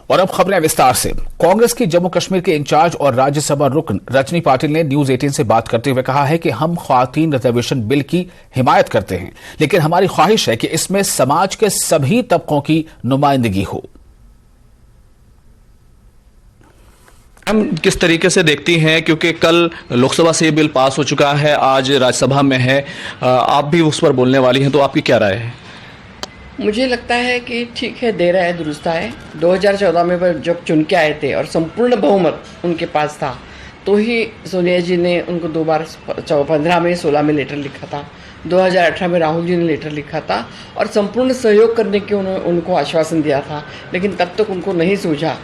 और अब खबरें विस्तार से। कांग्रेस की जम्मू कश्मीर के इंचार्ज और राज्यसभा रुकन रजनी पाटिल ने न्यूज 18 से बात करते हुए कहा है कि हम ख्वातीन रिजर्वेशन बिल की हिमायत करते हैं, लेकिन हमारी ख्वाहिश है कि इसमें समाज के सभी तबकों की नुमाइंदगी हो। हम किस तरीके से देखती हैं, क्योंकि कल लोकसभा से ये बिल पास हो चुका है, आज राज्यसभा में है, आप भी उस पर बोलने वाली हैं, तो आपकी क्या राय है? मुझे लगता है कि ठीक है, दे रहा है, दुरुस्त है। 2014 में जब चुन के आए थे और संपूर्ण बहुमत उनके पास था, तो ही सोनिया जी ने उनको 2 बार 15 में 16 में लेटर लिखा था, 2018 में राहुल जी ने लेटर लिखा था और संपूर्ण सहयोग करने के उनको आश्वासन दिया था, लेकिन तब तक उनको नहीं सूझा।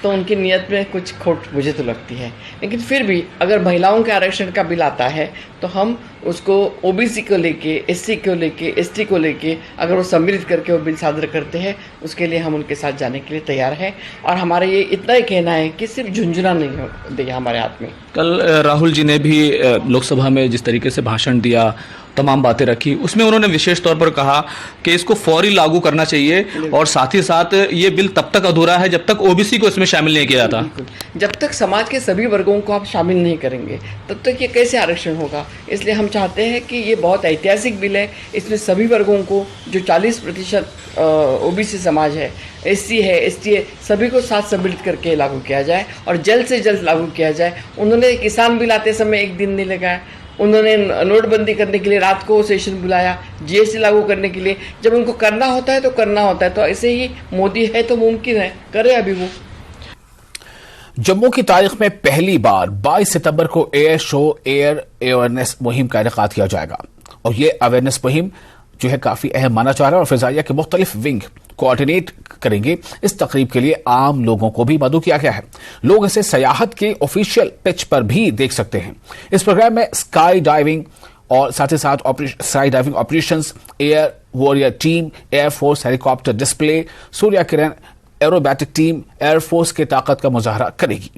तो उनकी नीयत में कुछ खोट मुझे तो लगती है। लेकिन फिर भी अगर महिलाओं के आरक्षण का बिल आता है तो हम उसको ओबीसी को लेके, एससी को लेके, एसटी को लेके अगर वो सम्मिलित करके वो बिल सादर करते हैं, उसके लिए हम उनके साथ जाने के लिए तैयार हैं। और हमारा ये इतना ही कहना है कि सिर्फ झुंझुना नहीं हो देगा हमारे हाथ में। कल राहुल जी ने भी लोकसभा में जिस तरीके से भाषण दिया, तमाम बातें रखी, उसमें उन्होंने विशेष तौर पर कहा कि इसको फौरी लागू करना चाहिए और साथ ही साथ ये बिल तब तक अधूरा है जब तक ओबीसी को इसमें शामिल नहीं किया जाता। जब तक समाज के सभी वर्गों को आप शामिल नहीं करेंगे तब तक ये कैसे आरक्षण होगा। इसलिए हम चाहते हैं कि ये बहुत ऐतिहासिक बिल है, इसमें सभी वर्गों को, जो 40% ओबीसी समाज है, एससी है, एसटी है, सभी को साथ सम्मिलित करके लागू किया जाए और जल्द से जल्द लागू किया जाए। उन्होंने किसान बिल आते समय 1 दिन नहीं लगाया, उन्होंने नोटबंदी करने के लिए रात को सेशन बुलाया, जीएसटी लागू करने के लिए। जब उनको करना होता है तो करना होता है, तो ऐसे ही मोदी है तो मुमकिन है, करे अभी वो। जम्मू की तारीख में पहली बार 22 सितंबर को एयर शो एयर अवेयरनेस मुहिम का इनेकाद किया जाएगा और ये अवेयरनेस मुहिम जो है काफी अहम माना जा रहा है और फिजाइया के मुख्तलिफ विंग कोऑर्डिनेट करेंगे। इस तकरीब के लिए आम लोगों को भी मदऊ किया गया है। लोग इसे सयाहत के ऑफिशियल पिच पर भी देख सकते हैं। इस प्रोग्राम में स्काई डाइविंग और साथ ही साथ sky diving operations, air warrior team, air force helicopter display, Surya Kiran aerobatic team air force की ताकत का मुजाहरा करेगी।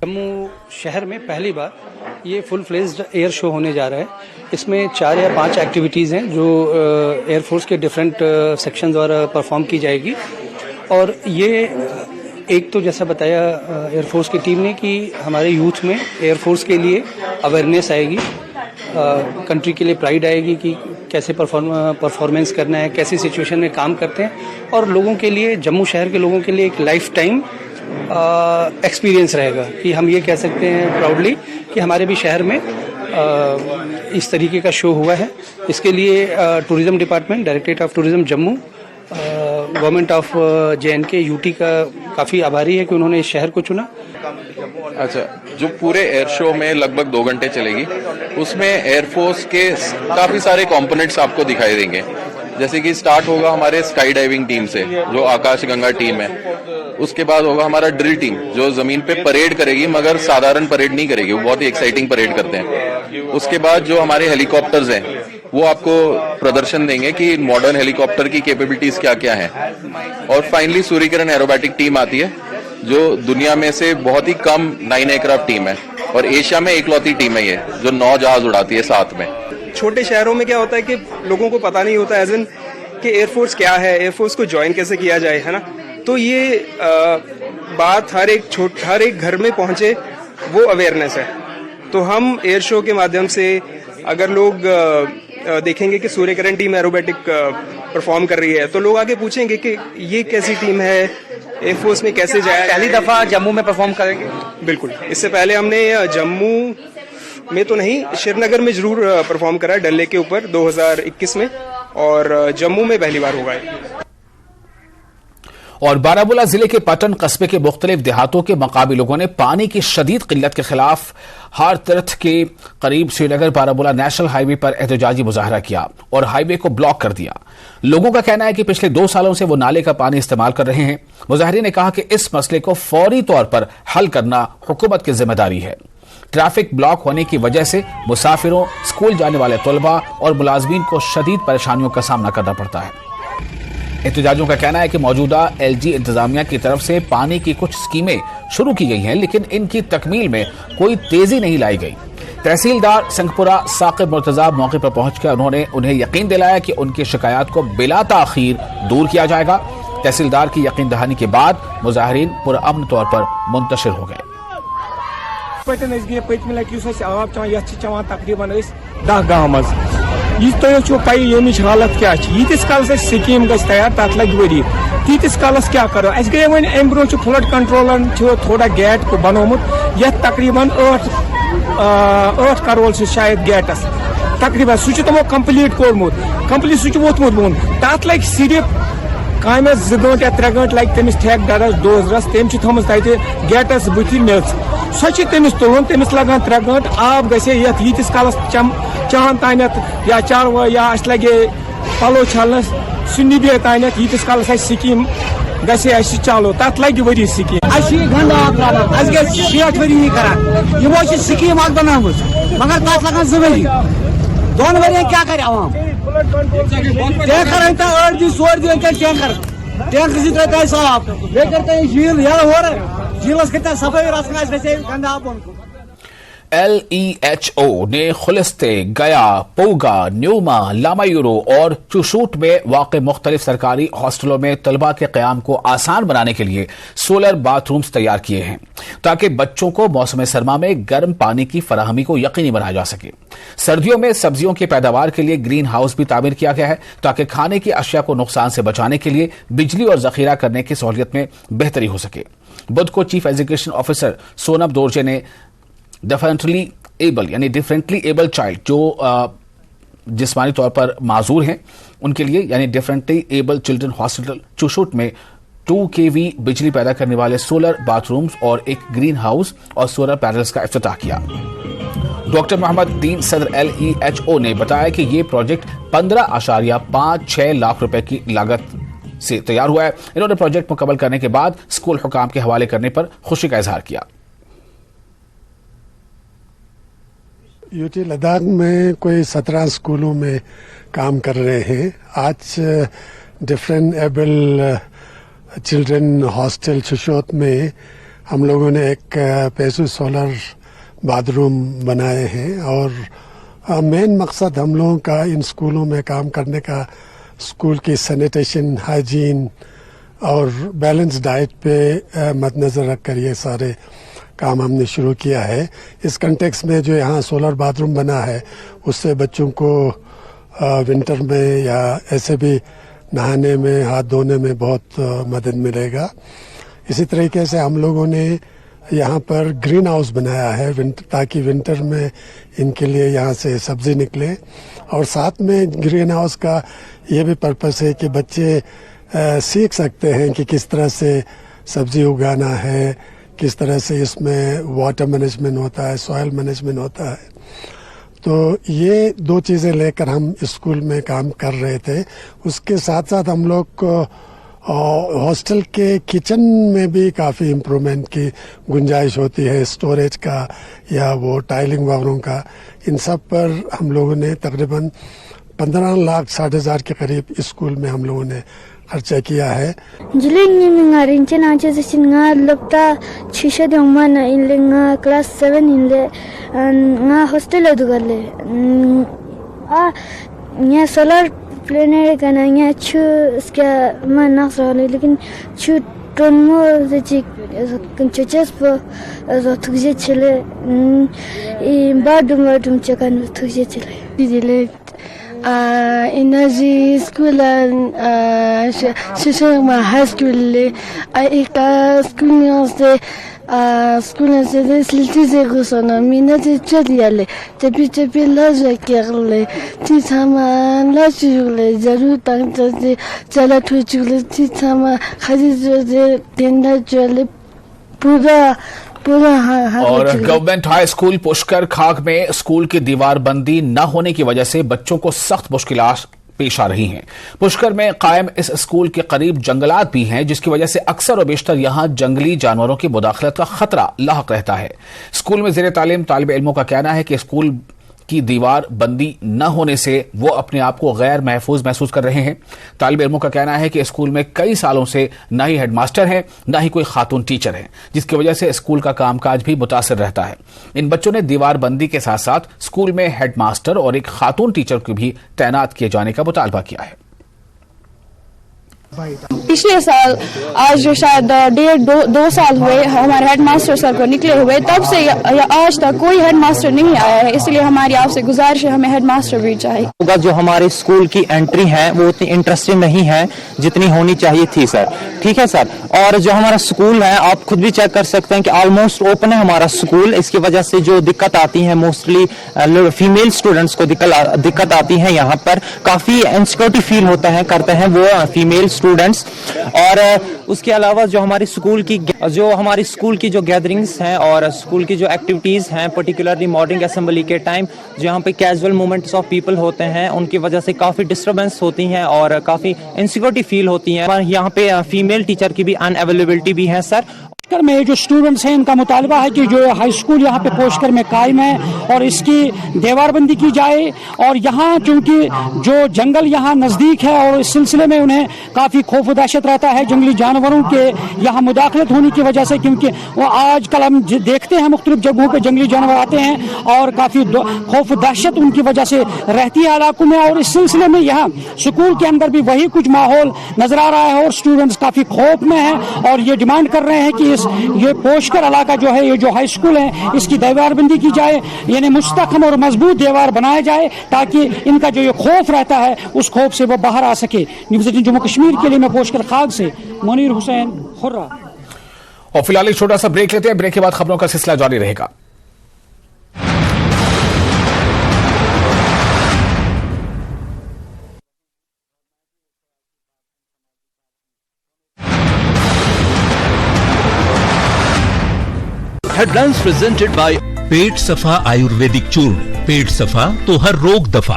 जम्मू शहर में पहली बार ये फुल फ्लेज्ड एयर शो होने जा रहा है। इसमें 4 या 5 एक्टिविटीज़ हैं जो एयरफोर्स के डिफरेंट सेक्शन द्वारा परफॉर्म की जाएगी। और ये एक तो जैसा बताया एयरफोर्स की टीम ने कि हमारे यूथ में एयरफोर्स के लिए अवेयरनेस आएगी, कंट्री के लिए प्राइड आएगी कि कैसे परफॉर्मेंस करना है, कैसी सिचुएशन में काम करते हैं, और लोगों के लिए, जम्मू शहर के लोगों के लिए एक लाइफ टाइम एक्सपीरियंस रहेगा कि हम ये कह सकते हैं प्राउडली कि हमारे भी शहर में इस तरीके का शो हुआ है। इसके लिए tourism department, directorate of tourism Jammu, government of JNK UT का काफ़ी आभारी है कि उन्होंने इस शहर को चुना। अच्छा, जो पूरे एयर शो में लगभग 2 घंटे चलेगी, उसमें एयरफोर्स के काफ़ी सारे कंपोनेंट्स आपको दिखाई देंगे। जैसे कि स्टार्ट होगा हमारे स्काई डाइविंग टीम से, जो आकाश गंगा टीम है। उसके बाद होगा हमारा ड्रिल टीम, जो जमीन पे परेड करेगी, मगर साधारण परेड नहीं करेगी, वो बहुत ही एक्साइटिंग परेड करते हैं। उसके बाद जो हमारे हेलीकॉप्टर्स हैं वो आपको प्रदर्शन देंगे कि मॉडर्न हेलीकॉप्टर की कैपेबिलिटीज क्या क्या हैं। और फाइनली सूर्य किरण एरोबैटिक टीम आती है, जो दुनिया में से बहुत ही कम 9 एयरक्राफ्ट टीम है और एशिया में एकलौती टीम है ये, जो 9 जहाज उड़ाती है साथ में। छोटे शहरों में क्या होता है कि लोगों को पता नहीं होता एज इन कि एयरफोर्स क्या है, एयरफोर्स को ज्वाइन कैसे किया जाए, है ना। तो ये बात हर एक घर में पहुंचे, वो अवेयरनेस है। तो हम एयर शो के माध्यम से अगर लोग देखेंगे कि Surya Kiran team aerobatic perform कर रही है, तो लोग आगे पूछेंगे कि ये कैसी टीम है, एयरफोर्स में कैसे जाए। पहली दफा जम्मू में परफॉर्म करेंगे? बिल्कुल, इससे पहले हमने जम्मू में तो नहीं, श्रीनगर में जरूर परफॉर्म करा है, डल लेक के ऊपर 2021 में, और जम्मू में पहली बार होगा। और बारामूला जिले के पटन कस्बे के मुख्तलिफ देहातों के मकामी लोगों ने पानी की शदीद किल्लत के खिलाफ हारतरथ के करीब श्रीनगर बारामूला नेशनल हाईवे पर एहतजाजी मुजाहरा किया और हाईवे को ब्लॉक कर दिया। लोगों का कहना है कि पिछले 2 सालों से वो नाले का पानी इस्तेमाल कर रहे हैं। मुजाहिरीन ने कहा कि इस मसले को फौरी तौर पर हल करना हुकूमत की जिम्मेदारी है। ट्रैफिक ब्लॉक होने की वजह से मुसाफिरों, स्कूल जाने वाले तलबा और मुलाजमीन को शदीद परेशानियों का सामना करना पड़ता है। एहतजाजियों का कहना है कि मौजूदा LG इंतजामिया की तरफ से पानी की कुछ स्कीमें शुरू की गई हैं, लेकिन इनकी तकमील में कोई तेजी नहीं लाई गई। तहसीलदार संगपुरा साकिब मुर्तजा मौके पर पहुंचकर उन्होंने उन्हें यकीन दिलाया कि उनकी शिकायत को बिला ताखीर दूर किया जाएगा। तहसीलदार की यकीन दहानी के बाद मुजाहिरीन पुरअमन तौर पर मुंतशिर हो गए। पत्म लट आब चवान तकरीबन 10 गाँव मज तुम पी यमिच हालत क्या यीतिस कालस स्कीम गई तैयार तथ लग वरी तीतिस कालस क्या करो अस गए वन अम ब्रो फ्लड कंट्रोलन थोड़ा गेट बनोमुत ये तकरीबन 8 करोड़ से शायद गेटस तकरीबन सह तमो कम्प्लीट कोर्मुत कम्प्लीट सह वोतमुत बोन तथ लग सिर्फ काम 2 गंटे या 3 गंटे लग तमिस ठेकेदारस डोजरस तम थोम तत गेटस बुथि मेज सह तमिस तुलन तमिस लगान 3 गंटे आब गए यीतिस कालस चाहन तानत या चारवा या अस लगे पलो छलनस सह निभे तानत यीतिस कालस स्कीम गए चालू तथ लगे वरी स्कीम गए 60 वरी करान यमो स्कीम बना मगर तथ लगान 2 वरी 2 वरियन क्या करे आवाम टैंकर तो 8 दिन 16 दिन टैंकर से साफ बे करते झील या हो रहा झीलस करते सफाई रास्ता वैसे गंदा LEHO ने खुलिस्ते, गया, पोगा, न्यूमा, लामायूरो और चुशूट में वाक़े मुख्तलिफ सरकारी हॉस्टलों में तलबा के क़याम को आसान बनाने के लिए सोलर बाथरूम्स तैयार किए हैं ताकि बच्चों को मौसम सरमा में गर्म पानी की फराहमी को यकीनी बनाया जा सके। सर्दियों में सब्जियों की पैदावार के लिए ग्रीन हाउस भी तामीर किया गया है ताकि खाने की अशिया को नुकसान से बचाने के लिए बिजली और जखीरा करने की सहूलियत में बेहतरी हो सके। बुध को chief education officer Sonam Dorje ने डिफरेंटली एबल चाइल्ड जो जिस्मानी तौर पर माजूर हैं उनके लिए यानी डिफरेंटली एबल चिल्ड्रन हॉस्पिटल चुशूट में 2 kV बिजली पैदा करने वाले सोलर बाथरूम्स और एक ग्रीन हाउस और सोलर पैनल्स का इफ्तिताह किया। डॉक्टर मोहम्मद दीन सदर LEHO ने बताया कि यह प्रोजेक्ट 15.56 लाख रुपए की लागत से तैयार हुआ है। इन्होंने प्रोजेक्ट मुकम्मल करने के बाद स्कूल हुकाम के हवाले करने पर खुशी का इजहार किया। यूटी लद्दाख में कोई 17 स्कूलों में काम कर रहे हैं। आज डिफरेंट एबल चिल्ड्रन हॉस्टल चुशोत में हम लोगों ने एक पैसू सोलर बाथरूम बनाए हैं और मेन मकसद हम लोगों का इन स्कूलों में काम करने का स्कूल की सैनिटेशन, हाइजीन और बैलेंस डाइट पे मद्देनजर रखकर ये सारे काम हमने शुरू किया है। इस कंटेक्स में जो यहाँ सोलर बाथरूम बना है उससे बच्चों को विंटर में या ऐसे भी नहाने में, हाथ धोने में बहुत मदद मिलेगा। इसी तरीके से हम लोगों ने यहाँ पर ग्रीन हाउस बनाया है ताकि विंटर में इनके लिए यहाँ से सब्जी निकले और साथ में ग्रीन हाउस का ये भी पर्पस है कि बच्चे सीख सकते हैं कि किस तरह से सब्जी उगाना है, किस तरह से इसमें वाटर मैनेजमेंट होता है, सॉइल मैनेजमेंट होता है। तो ये 2 चीज़ें लेकर हम स्कूल में काम कर रहे थे। उसके साथ साथ हम लोग हॉस्टल के किचन में भी काफ़ी इम्प्रूवमेंट की गुंजाइश होती है, स्टोरेज का या वो टाइलिंग वालों का। इन सब पर हम लोगों ने तकरीबन 15,60,000 के करीब स्कूल में हम लोगों ने खर्चा किया है। क्लास 7 हॉस्टल सोलर प्लेनर का छु इसके माना लेकिन छु टोनमो चचस थुजे चले बाडुम चकन थुजे चले energy school and high school school se desilti se gusona mina te chadiale te piche la jakerle ti sama la chule jaru tang te chala thu chule ti sama khaji de tenda chule पूरा और government high school Pushkar खाक में school की दीवारबंदी न होने की वजह से बच्चों को सख्त मुश्किलात पेश आ रही हैं। पुष्कर में कायम इस स्कूल के करीब जंगलात भी हैं जिसकी वजह से अक्सर और बेशतर यहां जंगली जानवरों की मुदाखलत का खतरा लाहक रहता है। स्कूल में ज़ेरे तालीम तालिब इल्मों का कहना है कि स्कूल की दीवार बंदी न होने से वो अपने आप को गैर महफूज महसूस कर रहे हैं। तालिब इल्मों का कहना है कि स्कूल में कई सालों से न ही हेडमास्टर है न ही कोई खातून टीचर है, जिसकी वजह से स्कूल का कामकाज भी मुतासर रहता है। इन बच्चों ने दीवार बंदी के साथ साथ स्कूल में हेडमास्टर और एक खातून टीचर को भी तैनात किए जाने का मुतालबा किया है। पिछले साल आज जो शायद 1.5-2 साल हुए हमारे हेडमास्टर सर को निकले हुए, तब से आज तक कोई हेडमास्टर नहीं आया है। इसलिए हमारी आपसे गुजारिश है, हमें हेडमास्टर भी चाहिए। जो हमारे स्कूल की एंट्री है वो उतनी इंटरेस्टिंग नहीं है जितनी होनी चाहिए थी सर। ठीक है सर। और जो हमारा स्कूल है आप खुद भी चेक कर सकते हैं कि ऑलमोस्ट ओपन है हमारा स्कूल। इसकी वजह से जो दिक्कत आती है मोस्टली फीमेल स्टूडेंट्स को दिक्कत आती है। यहाँ पर काफी इनसिक्योरिटी फील होता है करते हैं वो फीमेल स्टूडेंट्स। और उसके अलावा जो हमारी स्कूल की जो गैदरिंग्स हैं और स्कूल की जो एक्टिविटीज हैं, पर्टिकुलरली मॉर्निंग असेंबली के टाइम जो यहाँ पे कैजुअल मूवमेंट्स ऑफ पीपल होते हैं, उनकी वजह से काफी डिस्टर्बेंस होती हैं और काफी इनसिक्योरिटी फील होती है। यहाँ पे फीमेल टीचर की भी अनअवेलेबिलिटी भी है सर। पोस्कर में जो स्टूडेंट्स हैं इनका मुतालबा है कि जो हाई स्कूल यहाँ पे पोस्कर में कायम है और इसकी दीवारबंदी की जाए। और यहाँ चूंकि जो जंगल यहाँ नज़दीक है और इस सिलसिले में उन्हें काफ़ी खौफ व दहशत रहता है जंगली जानवरों के यहाँ मुदाखलत होने की वजह से, क्योंकि वो आजकल हम देखते हैं मुख्तलिफ जगहों पर जंगली जानवर आते हैं और काफ़ी खौफ दहशत उनकी वजह से रहती है इलाकों में। और इस सिलसिले में यहाँ स्कूल के अंदर भी वही कुछ माहौल नजर आ रहा है और स्टूडेंट्स काफ़ी खौफ में हैं और ये डिमांड कर रहे हैं कि ये पोस्कर इलाका जो है, ये जो हाई स्कूल है, इसकी दीवारबंदी की जाए, यानी मुस्तहकम और मजबूत दीवार बनाया जाए ताकि इनका जो ये खौफ रहता है उस खौफ से वो बाहर आ सके। न्यूज़ 18 जम्मू कश्मीर के लिए मैं पोस्कर खाग से मुनीर हुसैन हुर्रा। और फिलहाल एक छोटा सा ब्रेक लेते हैं। ब्रेक के बाद खबरों का सिलसिला जारी रहेगा। हेडलाइंस प्रेजेंटेड बाय पेट सफा आयुर्वेदिक चूर्ण। पेट सफा तो हर रोग दफा।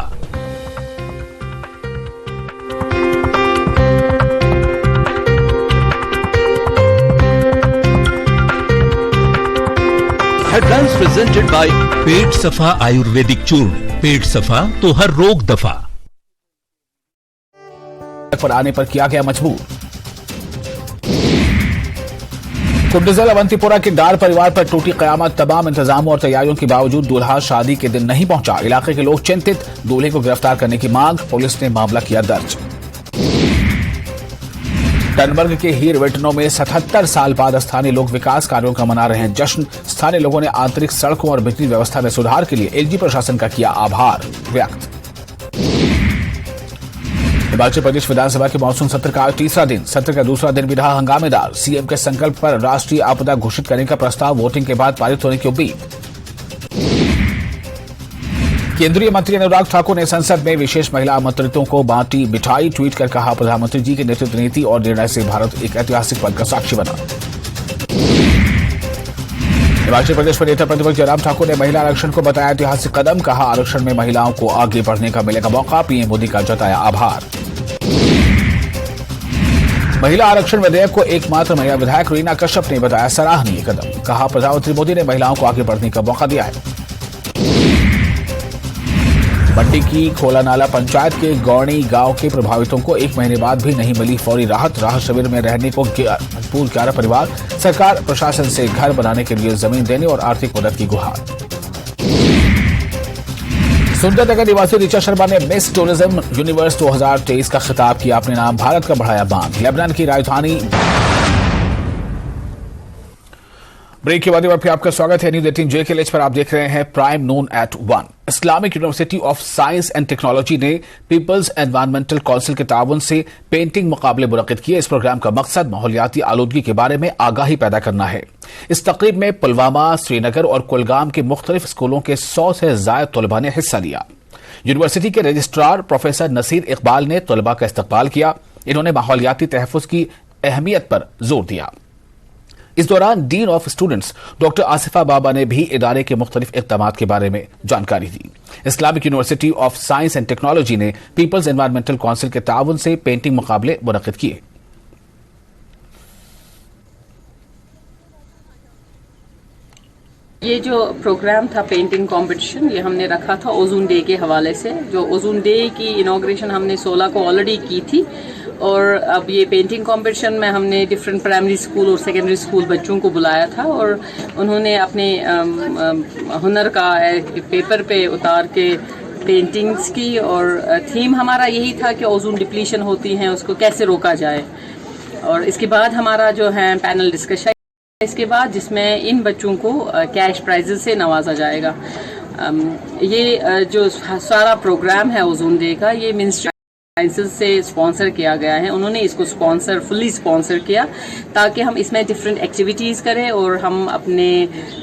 हेडलाइंस प्रेजेंटेड बाय पेट सफा आयुर्वेदिक चूर्ण। पेट सफा तो हर रोग दफा। पर आने पर किया गया मजबूर। कुंडजल अवंतीपुरा के डार परिवार पर टूटी कयामत। तमाम इंतजामों और तैयारियों के बावजूद दूल्हा शादी के दिन नहीं पहुंचा। इलाके के लोग चिंतित। दूल्हे को गिरफ्तार करने की मांग। पुलिस ने मामला किया दर्ज। टनबर्ग के हीर वेटनों में 77 साल बाद स्थानीय लोग विकास कार्यों का मना रहे हैं जश्न। स्थानीय लोगों ने आंतरिक सड़कों और बिजली व्यवस्था में सुधार के लिए एलजी प्रशासन का किया आभार व्यक्त। हिमाचल प्रदेश विधानसभा के मानसून सत्र का आज तीसरा दिन। सत्र का दूसरा दिन भी रहा हंगामेदार। सीएम के संकल्प पर राष्ट्रीय आपदा घोषित करने का प्रस्ताव वोटिंग के बाद पारित होने की उम्मीद। केंद्रीय मंत्री अनुराग ठाकुर ने संसद में विशेष महिला आमंत्रितों को बांटी मिठाई। ट्वीट कर कहा, प्रधानमंत्री जी के नेतृत्व, नीति और निर्णय से भारत एक ऐतिहासिक पल का साक्षी बना। हिमाचल प्रदेश में नेता प्रतिपक्ष जयराम ठाकुर ने महिला आरक्षण को बताया ऐतिहासिक कदम। कहा, आरक्षण में महिलाओं को आगे बढ़ने का मिलेगा मौका। पीएम मोदी का जताया आभार। महिला आरक्षण विधेयक को एकमात्र महिला विधायक रीना कश्यप ने बताया सराहनीय कदम। कहा, प्रधानमंत्री मोदी ने महिलाओं को आगे बढ़ने का मौका दिया है। मंडी की खोला नाला पंचायत के गौणी गांव के प्रभावितों को 1 महीने बाद भी नहीं मिली फौरी राहत। राहत शिविर में रहने को मजबूर 11 परिवार। सरकार प्रशासन से घर बनाने के लिए जमीन देने और आर्थिक मदद की गुहार। सुंदरनगर निवासी ऋचा शर्मा ने मिस टूरिज्म यूनिवर्स 2023 का खिताब किया अपने नाम। भारत का बढ़ाया मान। लेबनान की राजधानी। ब्रेक के बाद फिर आपका स्वागत है न्यूज़ 18 JKLH पर। आप देख रहे हैं prime noon at 1। Islamic university of science and technology ने पीपल्स एनवायरमेंटल काउंसिल के ताउन से पेंटिंग मुकाबले मुनक्किद किए। इस प्रोग्राम का मकसद माहौलियाती आलूदगी के बारे में आगाही पैदा करना है। इस तकरीब में पुलवामा, श्रीनगर और कुलगाम के मुख्तलिफ स्कूलों के 100 से ज्यादा तलबा ने हिस्सा लिया। यूनिवर्सिटी के रजिस्ट्रार प्रोफेसर नसीर इकबाल ने तलबा का इस्तकबाल किया। इन्होंने माहौलियाती तहफ़्फ़ुज़ की अहमियत पर जोर दिया। इस दौरान dean of students doctor Asifa Baba ने भी इदारे के मुख्तलिफ इक़दामात के बारे में जानकारी दी। Islamic university of science and technology ने पीपल्स एनवायरमेंटल काउंसिल के ताउन से पेंटिंग मुकाबले मुनक्किद किए। ये जो प्रोग्राम था पेंटिंग कंपटीशन, ये हमने रखा था ओजोन डे के हवाले से। जो ओजोन डे की इनॉग्रेशन हमने 16 को ऑलरेडी की थी और अब ये पेंटिंग कंपटीशन में हमने डिफरेंट प्राइमरी स्कूल और सेकेंडरी स्कूल बच्चों को बुलाया था और उन्होंने अपने हुनर का पेपर पे उतार के पेंटिंग्स की, और थीम हमारा यही था कि ओजोन डिप्लीशन होती है उसको कैसे रोका जाए। और इसके बाद हमारा जो है पैनल डिस्कशन इसके बाद, जिसमें इन बच्चों को कैश प्राइजेस से नवाजा जाएगा। ये जो सारा प्रोग्राम है ओजोन डे का, ये मिनिस्ट्री साइंसेस से स्पॉन्सर किया गया है। उन्होंने इसको फुल्ली स्पॉन्सर किया ताकि हम इसमें डिफरेंट एक्टिविटीज़ करें और हम अपने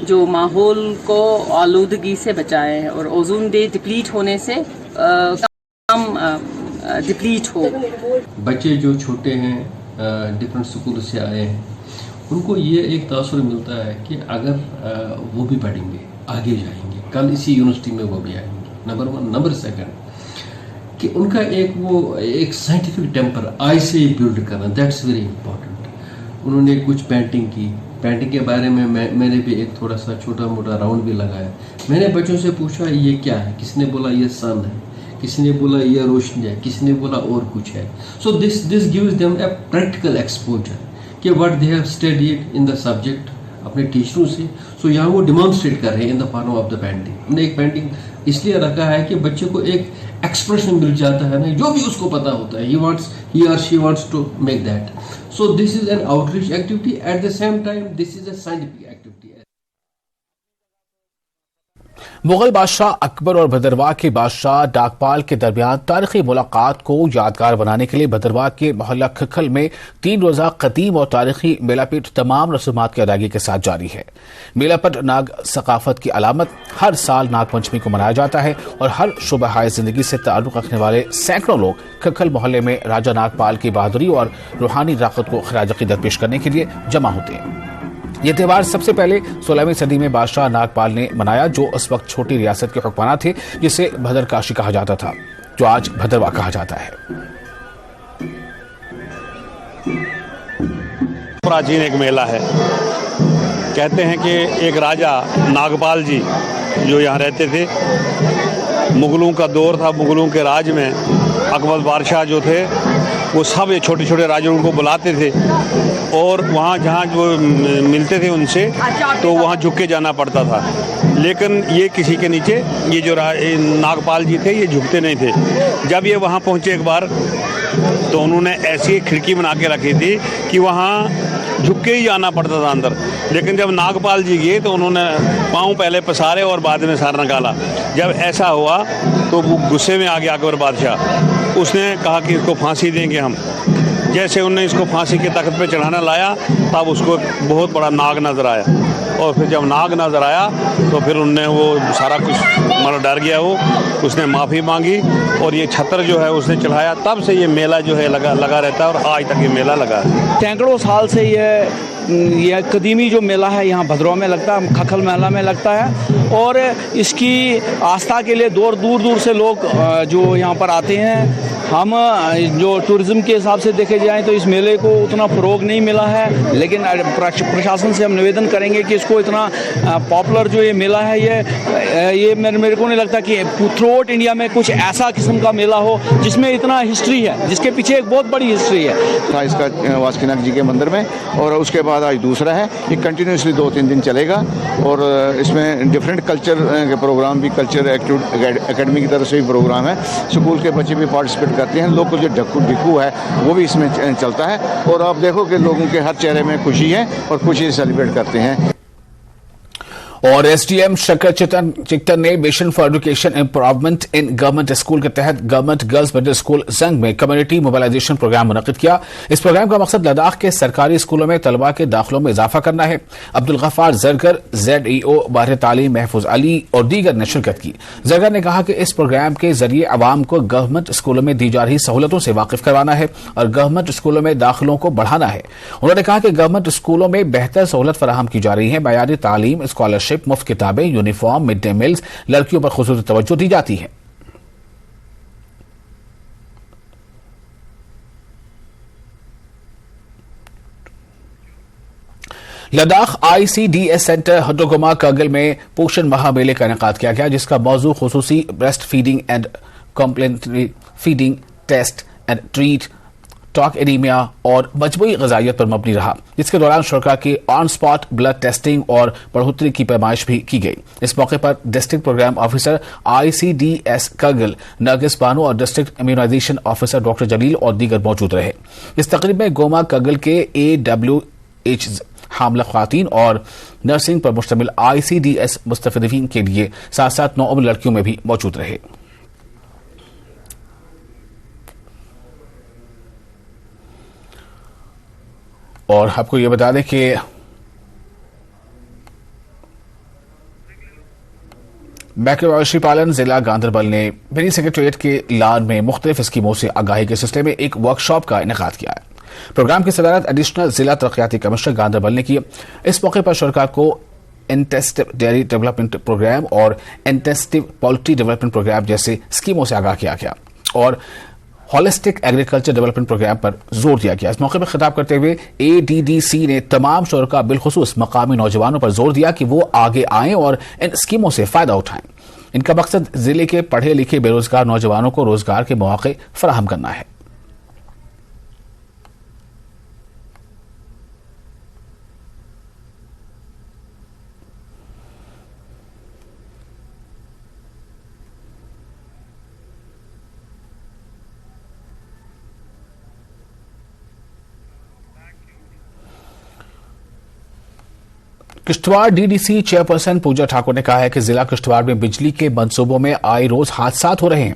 जो माहौल को आलूदगी से बचाएं और ओजोन डे डिप्लीट होने से कम डिप्लीट हो। बच्चे जो छोटे हैं, डिफरेंट स्कूल से आए हैं, उनको ये एक तासुर मिलता है कि अगर वो भी पढ़ेंगे, आगे जाएंगे, कल इसी यूनिवर्सिटी में वो भी आएंगे, नंबर 1। नंबर 2 कि उनका एक साइंटिफिक टेम्पर आज से ही बिल्ड करना, दैट्स वेरी इंपॉर्टेंट। उन्होंने कुछ पेंटिंग के बारे में मैंने भी एक थोड़ा सा छोटा मोटा राउंड भी लगाया। मैंने बच्चों से पूछा ये क्या है, किसने बोला ये सन है, किसी ने बोला ये रोशनी है, किसी ने बोला और कुछ है। So this gives them a practical exposure कि what they have studied in the subject अपने टीचरों से। सो यहाँ वो डिमॉन्स्ट्रेट कर रहे हैं in the form of the painting. हमने एक पेंटिंग इसलिए रखा है कि बच्चे को एक एक्सप्रेशन मिल जाता है ना, जो भी उसको पता होता है, he or she wants to make that. So this is an outreach activity. At the same time, this is a scientific activity. Mughal बादशाह अकबर और भदरवाह के बादशाह डाकपाल के दरमियान तारीखी मुलाकात को यादगार बनाने के लिए भदरवाह के मोहल्ला खखल में 3 रोजा कदीम और तारीखी मेलापीट तमाम रसूमात की अदायगी के साथ जारी है। मेलापट नाग सकाफत की अलामत, हर साल नागपंचमी को मनाया जाता है और हर शुबह जिंदगी से ताल्लुक रखने वाले सैकड़ों लोग खखल मोहल्ले में राजा नागपाल की बहादुरी और रूहानी ताकत को खराज अकीदत पेश करने के लिए जमा होते हैं। ये त्यौहार सबसे पहले 16वीं सदी में बादशाह नागपाल ने मनाया, जो उस वक्त छोटी रियासत के हुक्मरान थे, जिसे भदरकाशी कहा जाता था, जो आज भदरवा कहा जाता है। प्राचीन एक मेला है। कहते हैं कि एक राजा नागपाल जी जो यहाँ रहते थे, मुगलों का दौर था, मुगलों के राज में अकबर बादशाह जो थे वो सब ये छोटे छोटे राजाओं को बुलाते थे और वहाँ जहाँ जो मिलते थे उनसे तो वहाँ झुक के जाना पड़ता था। लेकिन ये किसी के नीचे ये जो नागपाल जी थे ये झुकते नहीं थे। जब ये वहाँ पहुँचे एक बार तो उन्होंने ऐसी खिड़की बना के रखी थी कि वहाँ झुक के ही जाना पड़ता था अंदर। लेकिन जब नागपाल जी गए तो उन्होंने पाँव पहले पसारे और बाद में सर निकाला। जब ऐसा हुआ तो वो गुस्से में आ गया अकबर बादशाह। उसने कहा कि इसको फांसी देंगे हम। जैसे उन्होंने इसको फांसी के तख्त पे चढ़ाना लाया तब उसको बहुत बड़ा नाग नज़र आया और फिर जब नाग नज़र आया तो फिर उनने वो सारा कुछ मतलब डर गया वो, उसने माफ़ी मांगी और ये छत्र जो है उसने चढ़ाया। तब से ये मेला जो है लगा रहता है और आज तक ये मेला लगा है। सैकड़ों साल से ये कदीमी जो मेला है यहाँ भदरवा में लगता है, खखल मेला में लगता है और इसकी आस्था के लिए दूर दूर से लोग जो यहाँ पर आते हैं। हम जो टूरिज़्म के हिसाब से देखे जाएं तो इस मेले को उतना फ़रोग नहीं मिला है, लेकिन प्रशासन से हम निवेदन करेंगे कि इसको इतना पॉपुलर जो ये मेला है ये मेरे को नहीं लगता कि थ्रू आउट इंडिया में कुछ ऐसा किस्म का मेला हो जिसमें इतना हिस्ट्री है, जिसके पीछे एक बहुत बड़ी हिस्ट्री है। था इसका वासुकीनाथ जी के मंदिर में और उसके बाद आज दूसरा है। ये कंटिन्यूसली 2-3 दिन चलेगा और इसमें डिफरेंट कल्चर के प्रोग्राम भी, कल्चर एकेडमी की तरफ से भी प्रोग्राम है। स्कूल के बच्चे भी पार्टिसिपेट करते हैं। लोग को जो ढक्कू है वो भी इसमें चलता है और आप देखो कि लोगों के हर चेहरे में खुशी है और खुशी सेलिब्रेट करते हैं। और एसडीएम शकर चित्तन ने mission for education improvement in government school के तहत गवर्नमेंट गर्ल्स मिडिल स्कूल जंग में कम्युनिटी मोबिलाइजेशन प्रोग्राम मुनक्किद किया। इस प्रोग्राम का मकसद लद्दाख के सरकारी स्कूलों में तलबा के दाखिलों में इजाफा करना है। अब्दुल गफ्फार जरगर, ZEO बाहर तालीम महफूज अली और दीगर ने शिरकत की। जरगर ने कहा कि इस प्रोग्राम के जरिए अवाम को गवर्नमेंट स्कूलों में दी जा रही सहूलतों से वाकिफ करवाना है और गवर्नमेंट स्कूलों में दाखिलों को बढ़ाना है। उन्होंने कहा कि गवर्नमेंट स्कूलों में बेहतर सहूलत फराहम की जा रही है। मयारी तालीम, स्कॉलरशिप, मुफ्त किताबें, यूनिफॉर्म, मिड डे मील्स, लड़कियों पर खुसूसी तवज्जो दी जाती है। लद्दाख ICDS सेंटर हड्डोगुमा करगिल में पोषण माह मेले का इनेकाद किया गया, जिसका मौजू खुसूसी breast feeding and complementary feeding test and treat talk anaemia और मजबूरी ग़िज़ाइयत पर मबनी रहा, जिसके दौरान शुरका की ऑन स्पॉट ब्लड टेस्टिंग और बढ़ोतरी की पैमाइश भी की गई। इस मौके पर district programme officer ICDS Kargil Nargis Bano और district immunisation officer doctor Jalil और दीगर मौजूद रहे। इस तकरीब में गोमा करगिल के AWH हामला ख़वातीन और नर्सिंग पर मुश्तमिल ICDS मुस्तफ़ीदीन के लिए साथ साथ 9 उम्र लड़कियों में भी मौजूद रहे। और आपको ये बता दें कि मैक्रोबायोलॉजी पालन जिला गांधरबल ने मिनी सेक्रेटरीट के लान में मुख्तलिफ स्कीमों से आगाही के सिलसिले में एक वर्कशॉप का इनेकाद किया है। प्रोग्राम की सदारत एडिशनल जिला तरक्याती कमिश्नर गांधरबल ने की। इस मौके पर शुरका को इंटेंसिव डेयरी डेवलपमेंट प्रोग्राम और इंटेंसिव पोल्ट्री डेवलपमेंट प्रोग्राम जैसे स्कीमों से आगाह किया गया और होलिस्टिक एग्रीकल्चर डेवलपमेंट प्रोग्राम पर जोर दिया गया। इस मौके पर खिताब करते हुए ADDC ने तमाम शुरका बिलखुसूस मकामी नौजवानों पर जोर दिया कि वो आगे आएं और इन स्कीमों से फायदा उठाएं। इनका मकसद जिले के पढ़े लिखे बेरोजगार नौजवानों को रोजगार के मौके फराहम करना है। किश्तवाड़ DDC चेयरपर्सन पूजा ठाकुर ने कहा है कि जिला किश्तवाड़ में बिजली के मंसूबों में आए रोज हादसा हो रहे हैं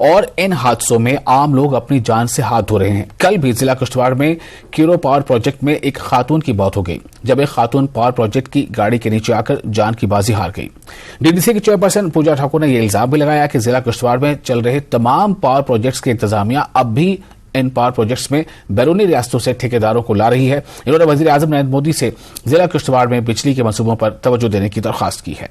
और इन हादसों में आम लोग अपनी जान से हाथ धो रहे हैं। कल भी जिला किश्तवाड़ में कीरो पावर प्रोजेक्ट में एक खातून की मौत हो गई जब एक खातून पावर प्रोजेक्ट की गाड़ी के नीचे आकर जान की बाजी हार गई। DDC की चेयरपर्सन पूजा ठाकुर ने यह इल्जाम भी लगाया कि जिला किश्तवाड़ में चल रहे तमाम पावर प्रोजेक्ट्स की इंतजामिया अब भी इन पावर प्रोजेक्ट्स में बैरूनी रियासतों से ठेकेदारों को ला रही है। इन्होंने वजीर आजम नरेंद्र मोदी से जिला किश्तवाड़ में बिजली के मंसूबों पर तवज्जो देने की दरख्वास्त की है।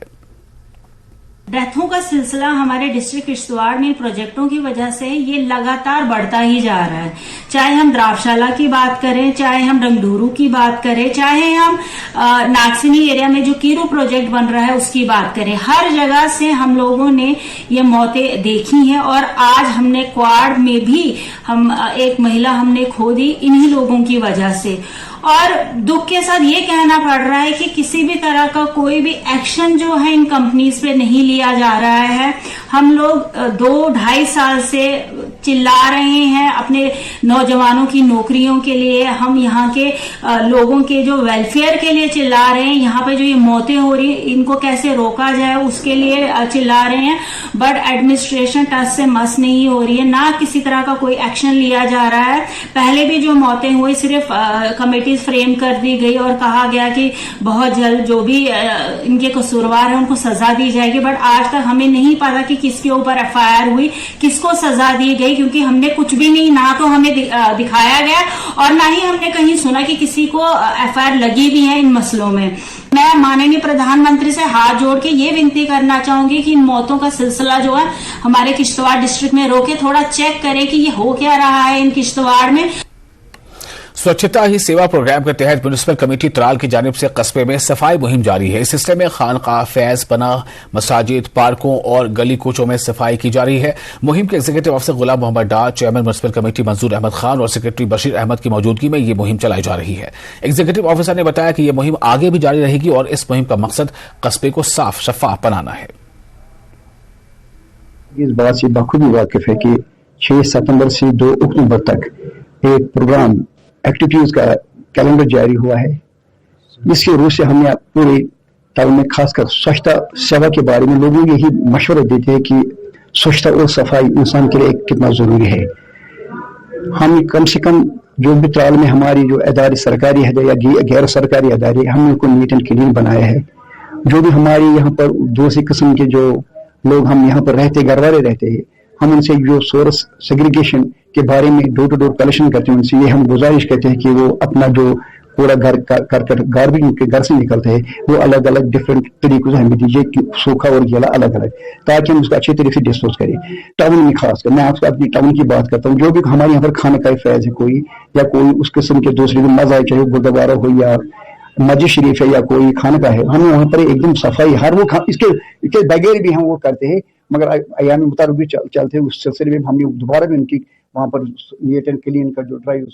डेथों का सिलसिला हमारे डिस्ट्रिक्ट किश्तवाड़ में प्रोजेक्टों की वजह से ये लगातार बढ़ता ही जा रहा है। चाहे हम द्रावशाला की बात करें, चाहे हम रंगडूरू की बात करें, चाहे हम नागसिनी एरिया में जो कीरू प्रोजेक्ट बन रहा है उसकी बात करें, हर जगह से हम लोगों ने ये मौतें देखी हैं। और आज हमने क्वाड में भी हम एक महिला हमने खो दी इन्हीं लोगों की वजह से। और दुख के साथ ये कहना पड़ रहा है कि किसी भी तरह का कोई भी एक्शन जो है इन कंपनीज पे नहीं लिया जा रहा है। हम लोग 2-2.5 साल से चिल्ला रहे हैं अपने नौजवानों की नौकरियों के लिए, हम यहाँ के लोगों के जो वेलफेयर के लिए चिल्ला रहे हैं। यहाँ पे जो ये मौतें हो रही इनको कैसे रोका जाए उसके लिए चिल्ला रहे हैं, बट एडमिनिस्ट्रेशन टच से मस नहीं हो रही है, ना किसी तरह का कोई एक्शन लिया जा रहा है। पहले भी जो मौतें हुई सिर्फ कमेटी फ्रेम कर दी गई और कहा गया कि बहुत जल्द जो भी इनके कसूरवार हैं उनको सजा दी जाएगी, बट आज तक हमें नहीं पता कि किसके ऊपर FIR हुई, किसको सजा दी गई, क्योंकि हमने कुछ भी नहीं, ना तो हमें दिखाया गया और ना ही हमने कहीं सुना कि किसी को FIR लगी भी है इन मसलों में। मैं माननीय प्रधानमंत्री से हाथ जोड़ के ये विनती करना चाहूंगी कि इन मौतों का सिलसिला जो है हमारे किश्तवाड़ डिस्ट्रिक्ट में रोके, थोड़ा चेक करें कि ये हो क्या रहा है इन किश्तवाड़ में। स्वच्छता ही सेवा प्रोग्राम के तहत म्युनिसिपल कमेटी त्राल की जानिब से कस्बे में सफाई मुहिम जारी है। इस सिलसिले में खानका, फैज पनाह, मसाजिद, पार्कों और गली कूचों में सफाई की जा रही है। मुहिम के एग्जीक्यूटिव अफसर गुलाम मोहम्मद डार, चेयरमैन म्युनिसिपल कमेटी मंजूर अहमद खान और सेक्रेटरी बशीर अहमद की मौजूदगी में ये मुहिम चलाई जा रही है। एग्जीक्यूटिव ऑफिसर ने बताया कि यह मुहिम आगे भी जारी रहेगी और इस मुहिम का मकसद कस्बे को साफ शफाफ बनाना है। इस बात से बखूबी वाकिफ है कि 6 सितंबर से 2 अक्टूबर तक एक प्रोग्राम एक्टिविटीज का कैलेंडर जारी हुआ है, जिसके रूप से हमने पूरे टाउन में खासकर स्वच्छता सेवा के बारे में लोगों को यही मशवरा देते हैं कि स्वच्छता और सफाई इंसान के लिए कितना जरूरी है। हम कम से कम जो भी त्राल में हमारी जो अदारे सरकारी है या गैर सरकारी अदारे, हमने उनको नीट एंड क्लीन बनाया है। जो भी हमारे यहाँ पर दूसरी किस्म के जो लोग हम यहाँ पर रहते, घर वाले रहते हैं, हम उनसे जो सोर्स सेग्रीगेशन के बारे में डोर टू डोर कलेक्शन करते हैं, उनसे ये हम गुजारिश करते हैं कि वो अपना जो पूरा घर कर गार्बेज उनके घर से निकलते हैं वो अलग अलग डिफरेंट तरीकों से हमें दीजिए कि सूखा और गीला अलग अलग, ताकि हम उसको अच्छे तरीके से डिस्पोज करें। टाउन में खास कर मैं आपको अपनी टाउन की बात करता हूँ, जो भी हमारे यहाँ पर खाने का फैज है कोई या कोई उस किस्म के दूसरे मजा है, चाहे गुरुद्वारा हो या मस्जिद शरीफ है या कोई खाना का है, हम वहाँ पर एकदम सफाई हर वो इसके बगैर भी हम वो करते हैं, मगर अयामी मुताबिक भी चलते हैं। उस सिलसिले में हमने दोबारा भी उनकी वहाँ पर नीट एंड क्लीन का जो ड्राइव